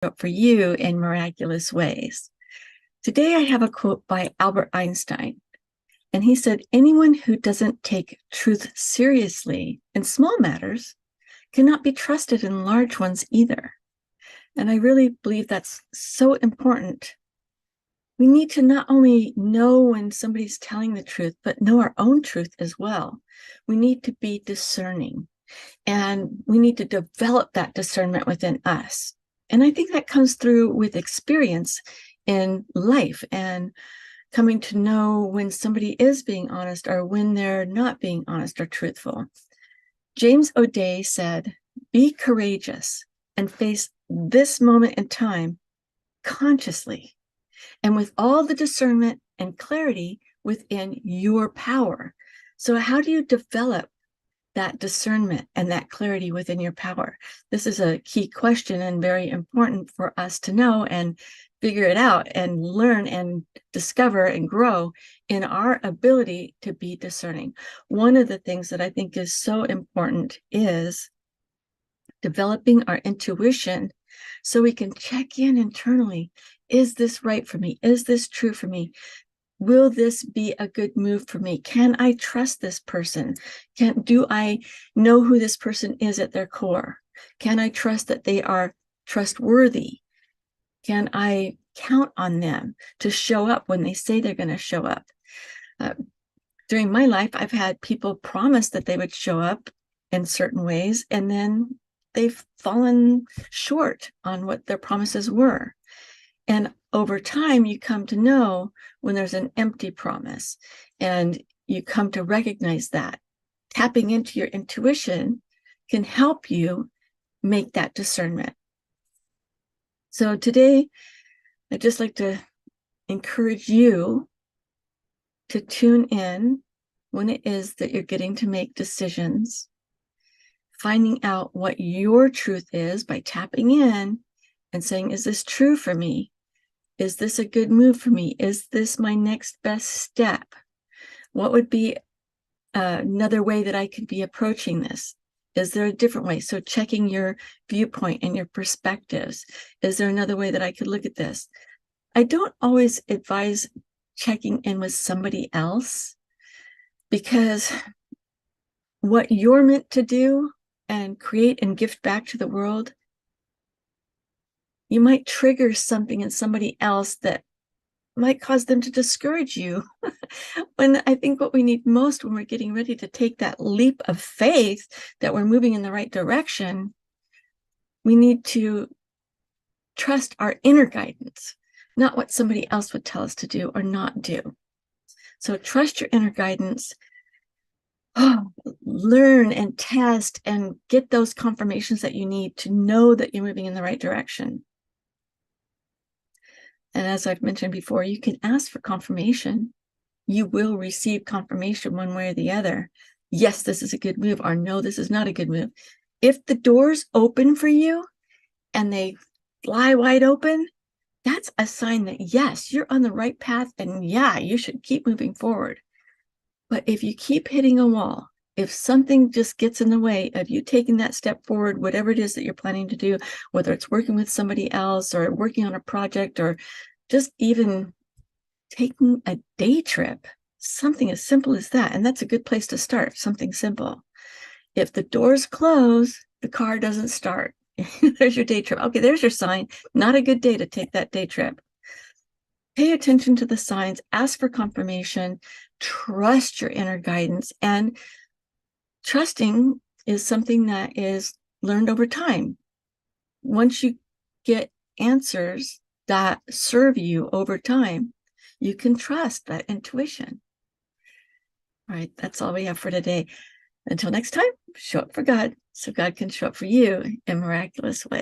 up for you in miraculous ways. Today, I have a quote by Albert Einstein, and he said, "Anyone who doesn't take truth seriously in small matters cannot be trusted in large ones either." And I really believe that's so important. We need to not only know when somebody's telling the truth, but know our own truth as well. We need to be discerning, and we need to develop that discernment within us. And I think that comes through with experience in life and coming to know when somebody is being honest or when they're not being honest or truthful. James O'Day said, "Be courageous and face this moment in time consciously and with all the discernment and clarity within your power." So how do you develop that discernment and that clarity within your power? This is a key question and very important for us to know and figure it out and learn and discover and grow in our ability to be discerning. One of the things that I think is so important is developing our intuition so we can check in internally. Is this right for me? Is this true for me? Will this be a good move for me? Can I trust this person? Do I know who this person is at their core? Can I trust that they are trustworthy? Can I count on them to show up when they say they're going to show up? During my life, I've had people promise that they would show up in certain ways, and then they've fallen short on what their promises were. And over time, you come to know when there's an empty promise, and you come to recognize that. Tapping into your intuition can help you make that discernment. So today, I'd just like to encourage you to tune in when it is that you're getting to make decisions, finding out what your truth is by tapping in and saying, is this true for me? Is this a good move for me? Is this my next best step? What would be another way that I could be approaching this? Is there a different way? So checking your viewpoint and your perspectives. Is there another way that I could look at this? I don't always advise checking in with somebody else, because what you're meant to do and create and gift back to the world, you might trigger something in somebody else that might cause them to discourage you. When I think what we need most when we're getting ready to take that leap of faith that we're moving in the right direction, we need to trust our inner guidance, not what somebody else would tell us to do or not do. So trust your inner guidance. Learn and test and get those confirmations that you need to know that you're moving in the right direction. And as I've mentioned before, you can ask for confirmation. You will receive confirmation one way or the other. Yes, this is a good move, or no, this is not a good move. If the doors open for you and they fly wide open, that's a sign that yes, you're on the right path, and yeah, you should keep moving forward. But if you keep hitting a wall, if something just gets in the way of you taking that step forward, whatever it is that you're planning to do, whether it's working with somebody else or working on a project or just even taking a day trip, something as simple as that. And that's a good place to start, something simple. If the doors close, the car doesn't start. There's your day trip. Okay, there's your sign. Not a good day to take that day trip. Pay attention to the signs, ask for confirmation, trust your inner guidance. And trusting is something that is learned over time. Once you get answers that serve you over time, you can trust that intuition. All right, that's all we have for today. Until next time, show up for God so God can show up for you in miraculous ways.